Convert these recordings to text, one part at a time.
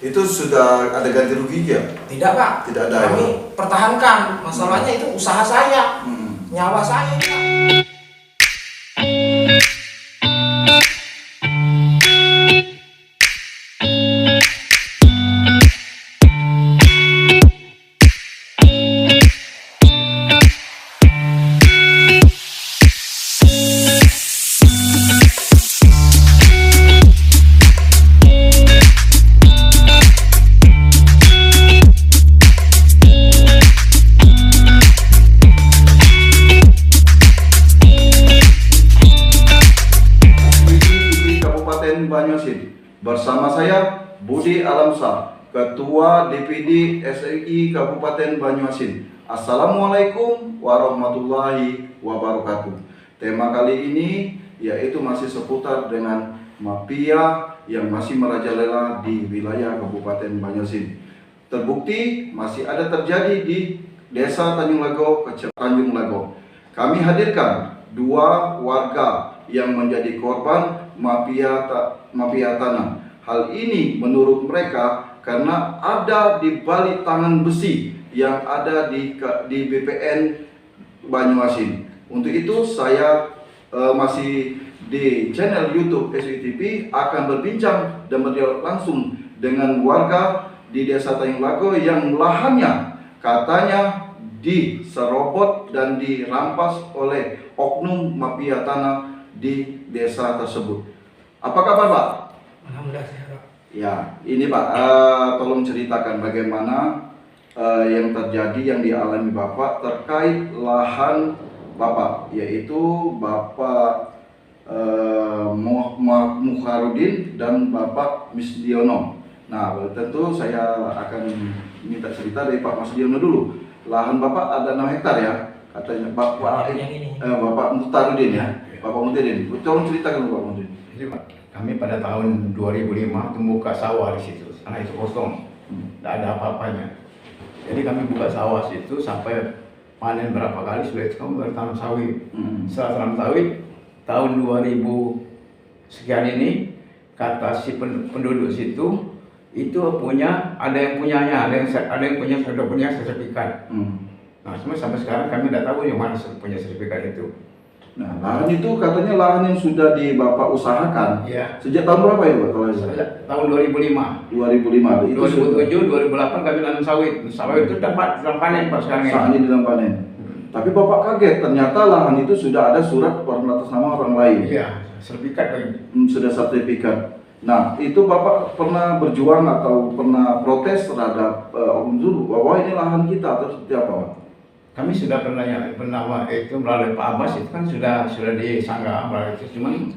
Itu sudah ada ganti rugi ya? Tidak Pak, Tidak ada. kami pertahankan. Masalahnya itu usaha saya, nyawa saya Pak. Banyuasin. Bersama saya Budi Alamsah, Ketua DPD SII Kabupaten Banyuasin. Assalamualaikum warahmatullahi wabarakatuh. Tema kali ini yaitu masih seputar dengan mafia yang masih merajalela di wilayah Kabupaten Banyuasin. Terbukti masih ada terjadi di Desa Tanjung Lago, Kecamatan Tanjung Lago. Kami hadirkan dua warga yang menjadi korban mafia tanah. Hal ini menurut mereka karena ada di balik tangan besi yang ada di BPN Banyuasin. Untuk itu saya masih di channel YouTube SITV akan berbincang dan berdialog langsung dengan warga di Desa Tanjung Lago yang lahannya katanya diserobot dan dirampas oleh oknum mafia tanah di desa tersebut. Apa kabar Pak? Alhamdulillah sehat Pak. Ya, ini Pak, tolong ceritakan bagaimana yang terjadi yang dialami Bapak terkait lahan Bapak, yaitu Bapak Mukharudin dan Bapak Misdiono. Nah, tentu saya akan minta cerita dari Pak Misdiono dulu. Lahan Bapak ada 6 hektar ya, katanya Bapak Mukharudin ya. Bapak Mukharudin, tolong ceritakan Bapak Mukharudin. Jadi kami pada tahun 2005 itu buka sawah di situ, tanah itu kosong, tidak ada apa-apanya. Jadi kami buka sawah situ sampai panen berapa kali sudah itu kami bertanam sawit. Setelah tanam sawit tahun 2000 sekian ini kata si penduduk situ itu punya, ada yang punyanya, ada yang punya, sudah punya sertifikat. Nah, sampai sekarang kami tidak tahu yang mana punya sertifikat itu. Nah, lahan itu katanya lahan yang sudah di Bapak usahakan. Iya. Sejak tahun berapa itu Pak? Sejak tahun 2005. 2005. Itu 2007, 2008 kami nanam sawit. Sawit itu dapat panen Pak sekarang ini. Saat ini dalam panen. Tapi Bapak kaget, ternyata lahan itu sudah ada surat atas nama orang lain. Iya, sertifikat lagi. Sudah sertifikat. Nah, itu Bapak pernah berjuang atau pernah protes terhadap Om bahwa ini lahan kita atau seperti apa Pak? Kami sudah pernah itu melalui Pak Abbas itu kan sudah disanggah itu, cuman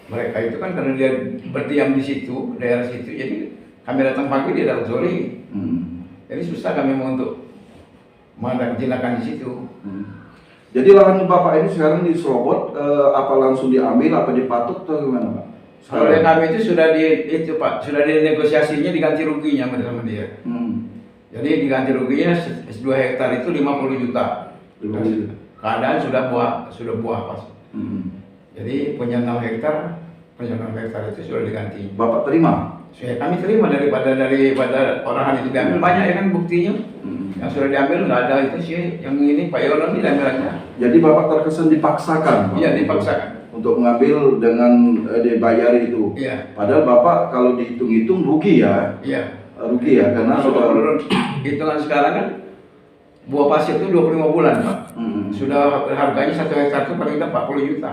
mereka itu kan karena dia berdiam di situ, daerah situ, jadi kami datang pagi dia datang sore. Jadi susah kami mau untuk menjinakkan di situ. Jadi lahan Bapak ini sekarang diserobot, apa langsung diambil, apa dipatuk atau gimana Pak? Kalau dari kami itu sudah Pak, sudah dinegosiasinya diganti ruginya sama dia. Jadi diganti ruginya 2 hektar itu 50 juta. Keadaan sudah buah pas. Jadi punya 6 hektar itu sudah diganti. Bapak terima? Ya, kami terima daripada orang itu diambil banyak ya kan buktinya. Yang sudah diambil nggak ada itu sih, yang ini Pak Yono ini diambil aja. Jadi Bapak terkesan dipaksakan? Iya, dipaksakan. Untuk mengambil dengan dibayar itu. Iya. Padahal Bapak kalau dihitung-hitung rugi ya? Iya. Rugi ya, karena sudah hitungan sekarang kan buah pasir itu 25 bulan Pak. Sudah harganya 1 hektar itu paling tidak 40 juta.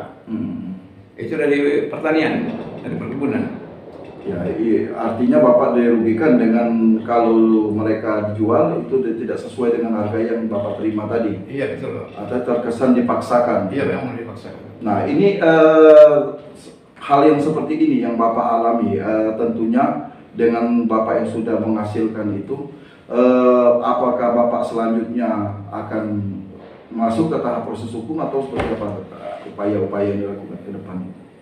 Itu dari pertanian, dari perkebunan. Ya, iya. Artinya Bapak dirugikan dengan kalau mereka dijual itu tidak sesuai dengan harga yang Bapak terima tadi. Iya betul. Atau terkesan dipaksakan. Iya memang dipaksakan. Nah ini hal yang seperti ini yang Bapak alami, tentunya dengan Bapak yang sudah menghasilkan itu, apakah Bapak selanjutnya akan masuk ke tahap proses hukum atau seperti apa upaya-upaya yang dilakukan ke depan?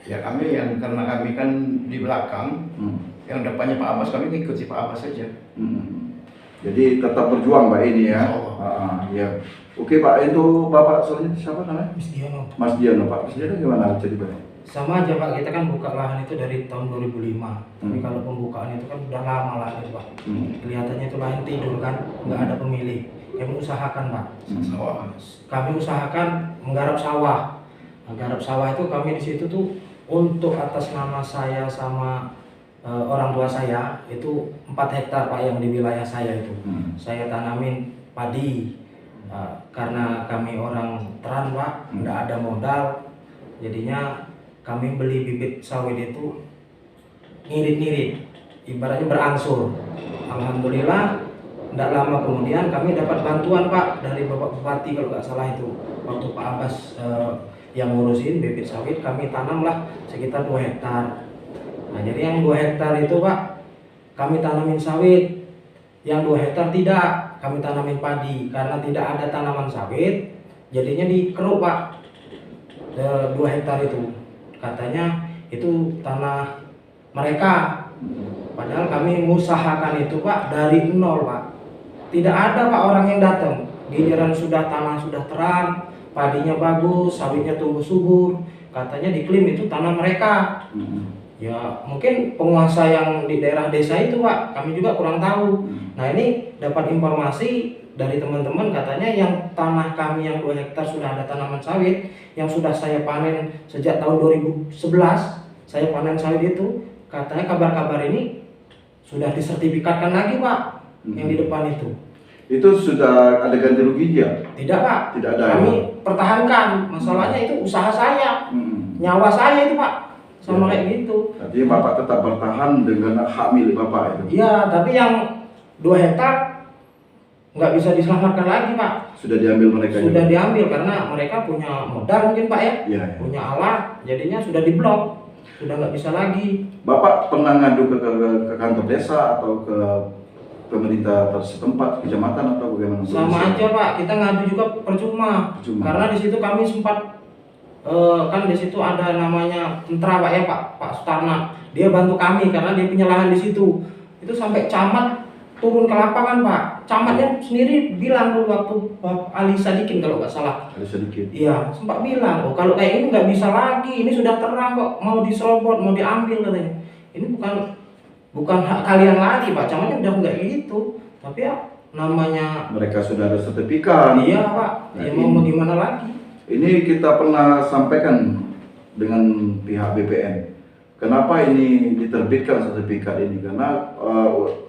Ya kami karena kami kan di belakang, yang depannya Pak Abbas kami ikut si Pak Abbas saja. Jadi tetap berjuang Pak ini ya. Ya. Oke Pak, itu Bapak selanjutnya siapa namanya? Misdiono. Mas Diano. Pak Mas Diano gimana ceritanya? Sama aja Pak, kita kan buka lahan itu dari tahun 2005. Tapi Hmm. kalau pembukaan itu kan udah lama lah itu Pak. Hmm. Kelihatannya itu lahan tidur kan, nggak ada pemilik. Kami usahakan Pak. Sawah. Kami usahakan menggarap sawah. Nah, garap sawah itu kami di situ tuh untuk atas nama saya sama orang tua saya itu 4 hektar Pak yang di wilayah saya itu. Hmm. Saya tanamin padi. Karena kami orang teran Pak, nggak ada modal. Jadinya kami beli bibit sawit itu ngirit-ngirit, ibaratnya berangsur. Alhamdulillah, tidak lama kemudian kami dapat bantuan Pak dari Bapak Bupati kalau nggak salah itu. Waktu Pak Abbas yang ngurusin bibit sawit, kami tanamlah sekitar 2 hektar. Nah, jadi yang 2 hektar itu Pak, kami tanamin sawit. Yang 2 hektar tidak, kami tanamin padi. Karena tidak ada tanaman sawit, jadinya dikeruk Pak, 2 hektar itu. Katanya itu tanah mereka. Padahal kami mengusahakan itu Pak dari nol Pak. Tidak ada Pak orang yang datang. Giliran sudah tanah sudah terang, padinya bagus, sawitnya tumbuh subur. Katanya diklaim itu tanah mereka. Ya mungkin penguasa yang di daerah desa itu Pak, kami juga kurang tahu. Nah ini dapat informasi dari teman-teman, katanya yang tanah kami yang 2 hektar sudah ada tanaman sawit yang sudah saya panen sejak tahun 2011. Saya panen sawit itu, katanya kabar-kabar ini sudah disertifikatkan lagi Pak, yang di depan itu. Itu sudah ada ganti rugi ya? Tidak Pak, Tidak ada. kami pertahankan. Masalahnya itu usaha saya, nyawa saya itu Pak, sama kayak gitu. Artinya Bapak tetap bertahan dengan hak milik Bapak itu? Iya, tapi yang 2 hektar nggak bisa diselamatkan lagi Pak. Sudah diambil mereka Sudah juga? diambil karena mereka punya modal mungkin Pak ya, Iya. punya alat, jadinya sudah diblok, sudah nggak bisa lagi. Bapak pernah ngadu ke kantor desa atau ke pemerintah setempat, kecamatan atau bagaimana? Sama aja Pak, kita ngadu juga percuma. Percuma. Karena di situ kami sempat kan di situ ada namanya tentara Pak ya, Pak Sutarna. Dia bantu kami karena dia punya lahan di situ. Itu sampai camat turun ke lapangan Pak. Camatnya sendiri bilang dulu waktu Pak Ali Sadikin kalau nggak salah. Ada sedikit. Iya, sempat bilang, oh kalau kayak ini nggak bisa lagi, ini sudah terang kok, mau diserobot, mau diambil katanya. Ini bukan hak kalian lagi Pak, camatnya udah nggak gitu. Tapi ya namanya Mereka sudah ada sertifikat. iya Pak, Nah, ya mau gimana lagi? Ini kita pernah sampaikan dengan pihak BPN. Kenapa ini diterbitkan sertifikat ini? Karena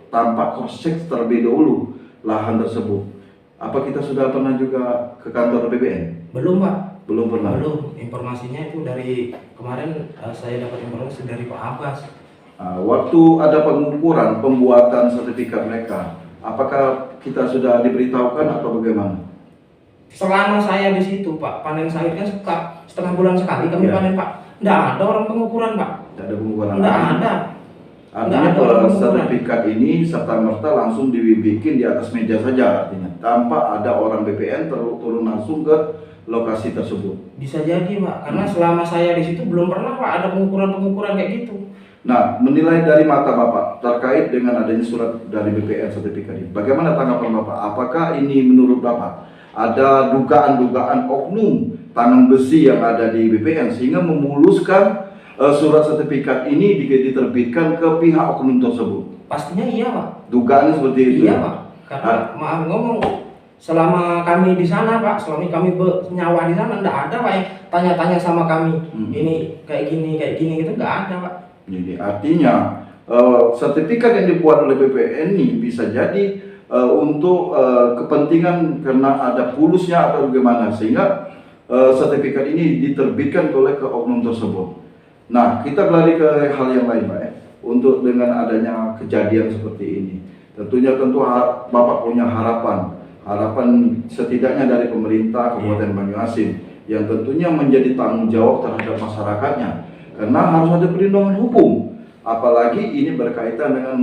tanpa cross check terlebih dahulu lahan tersebut. Apa kita sudah pernah juga ke kantor BPN? Belum Pak, Belum pernah. belum. Informasinya itu dari kemarin saya dapat informasi dari Pak Abbas. Waktu ada pengukuran pembuatan sertifikat mereka, apakah kita sudah diberitahukan atau bagaimana? Selama saya di situ Pak, panen sawit kan setengah bulan sekali kami Iya. panen Pak. Nggak ada orang pengukuran Pak, Tidak ada pengukuran nggak lagi. ada. Artinya Nggak ada orang pengukuran. sertifikat ini serta merta langsung dibikin di atas meja saja artinya, tanpa ada orang BPN turun langsung ke lokasi tersebut. Bisa jadi Pak, karena selama saya di situ belum pernah Pak ada pengukuran kayak gitu. Nah, menilai dari mata Bapak terkait dengan adanya surat dari BPN sertifikat ini, bagaimana tanggapan Bapak? Apakah ini menurut Bapak ada dugaan-dugaan oknum tangan besi yang ada di BPN sehingga memuluskan surat sertifikat ini diterbitkan ke pihak oknum tersebut? Pastinya iya Pak. Dugaannya seperti itu. Iya Pak, karena maaf ngomong, selama kami di sana Pak, selama kami bernyawa di sana enggak ada Pak yang tanya-tanya sama kami. Ini kayak gini gitu enggak ada Pak. Jadi artinya sertifikat yang dibuat oleh BPN ini bisa jadi untuk kepentingan karena ada pulusnya atau bagaimana sehingga sertifikat ini diterbitkan oleh ke oknum tersebut. Nah, kita beralih ke hal yang lain Pak ya. Untuk dengan adanya kejadian seperti ini, tentunya Bapak punya harapan setidaknya dari pemerintah Kabupaten Banyuasin yang tentunya menjadi tanggung jawab terhadap masyarakatnya karena harus ada perlindungan hukum, apalagi ini berkaitan dengan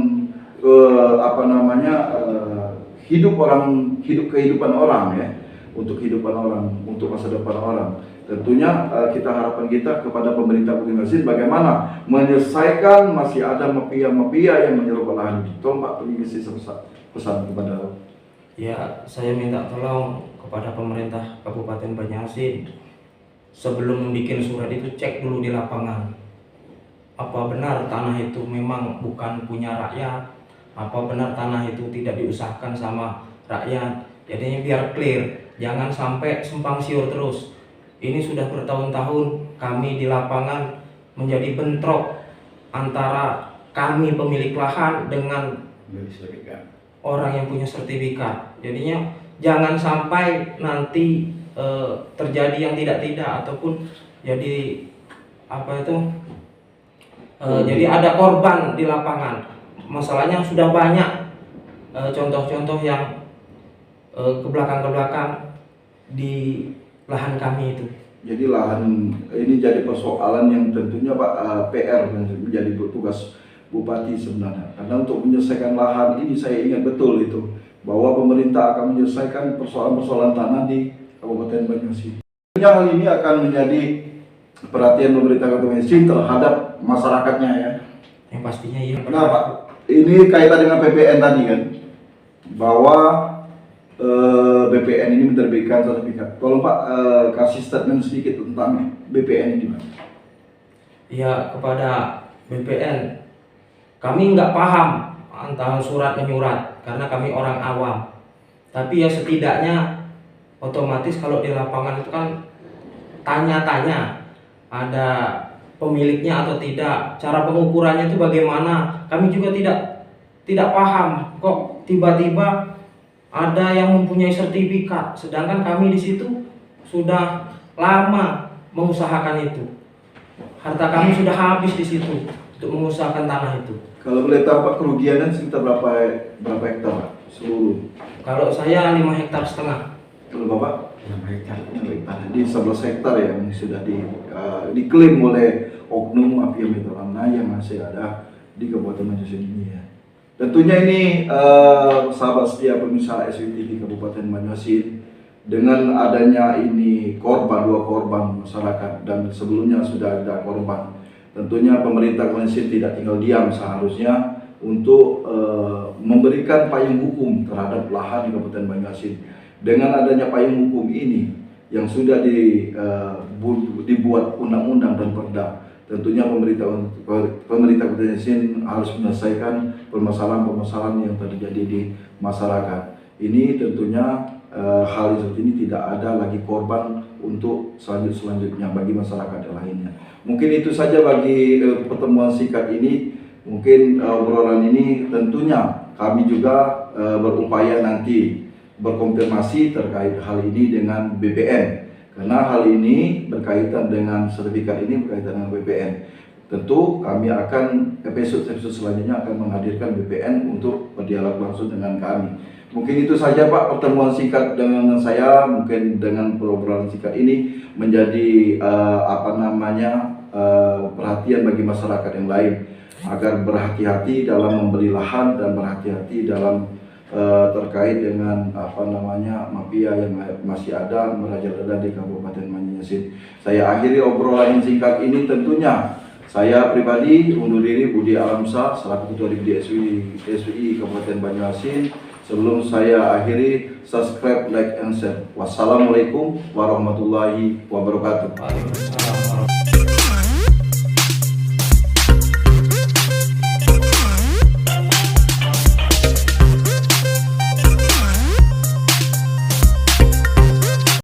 kehidupan orang ya, untuk kehidupan orang, untuk masa depan orang. Tentunya harapan kita kepada pemerintah Banyuasin bagaimana menyelesaikan masih ada mafia-mafia yang menyerobot lahan. Tolong Pak beri pesan kepada. Ya, saya minta tolong kepada pemerintah Kabupaten Banyuasin sebelum bikin surat itu cek dulu di lapangan. Apa benar tanah itu memang bukan punya rakyat? Apa benar tanah itu tidak diusahakan sama rakyat? Jadinya biar clear, jangan sampai simpang siur terus. Ini sudah bertahun-tahun kami di lapangan menjadi bentrok antara kami pemilik lahan dengan orang yang punya sertifikat. Jadinya jangan sampai nanti terjadi yang tidak-tidak ataupun jadi apa itu jadi ada korban di lapangan. Masalahnya sudah banyak contoh-contoh yang ke belakang di lahan kami itu. Jadi lahan ini jadi persoalan yang tentunya Pak PR yang menjadi tugas Bupati sebenarnya. Karena untuk menyelesaikan lahan ini saya ingat betul itu bahwa pemerintah akan menyelesaikan persoalan-persoalan tanah di Kabupaten Banyuasin. Tentunya hal ini akan menjadi perhatian pemerintah Kabupaten Banyuasin terhadap masyarakatnya ya. Yang pastinya iya. Nah Pak, ini kaitan dengan BPN tadi kan, bahwa BPN ini menerbitkan sertifikat. Kalau Pak kasih statement sedikit tentang BPN ini Pak. Ya, kepada BPN, kami nggak paham antara surat menyurat karena kami orang awam. Tapi ya setidaknya otomatis kalau di lapangan itu kan tanya-tanya ada pemiliknya atau tidak, cara pengukurannya itu bagaimana. Kami juga tidak paham kok tiba-tiba ada yang mempunyai sertifikat, sedangkan kami di situ sudah lama mengusahakan itu. Harta kami sudah habis di situ untuk mengusahakan tanah itu. Kalau boleh tahu Pak, kerugiannya sekitar berapa hektar Pak? Seluruh. Kalau saya 5,5 hektar. Kalau Bapak? 6 hektar. 6 hektar. Di 11 hektar yang sudah diklaim oleh oknum mafia Metro Amna yang masih ada di Kabupaten Banyuasin ini ya. Tentunya ini sahabat setia pemirsa SWTV Kabupaten Banyuasin, dengan adanya ini dua korban masyarakat dan sebelumnya sudah ada korban. Tentunya pemerintah Banyuasin tidak tinggal diam, seharusnya untuk memberikan payung hukum terhadap lahan di Kabupaten Banyuasin. Dengan adanya payung hukum ini yang sudah dibuat undang-undang dan perda, tentunya pemerintah Kabupaten Banyuasin harus menyelesaikan permasalahan-permasalahan yang terjadi di masyarakat. Ini tentunya hal seperti ini tidak ada lagi korban untuk selanjutnya bagi masyarakat yang lainnya. Mungkin itu saja bagi pertemuan singkat ini. Mungkin obrolan ini tentunya kami juga berupaya nanti berkonfirmasi terkait hal ini dengan BPN, karena hal ini berkaitan dengan sertifikat ini berkaitan dengan BPN. Tentu kami akan episode selanjutnya akan menghadirkan BPN untuk berdialog langsung dengan kami. Mungkin itu saja Pak pertemuan singkat dengan saya. Mungkin dengan obrolan singkat ini menjadi perhatian bagi masyarakat yang lain agar berhati-hati dalam membeli lahan dan berhati-hati dalam terkait dengan mafia yang masih ada merajalela di Kabupaten Banyuasin. Saya akhiri obrolan singkat ini. Tentunya saya pribadi undur diri, Budi Alamsyah selaku Ketua DPD SWI Kabupaten Banyuasin. Sebelum saya akhiri, subscribe, like, and share. Wassalamualaikum warahmatullahi wabarakatuh.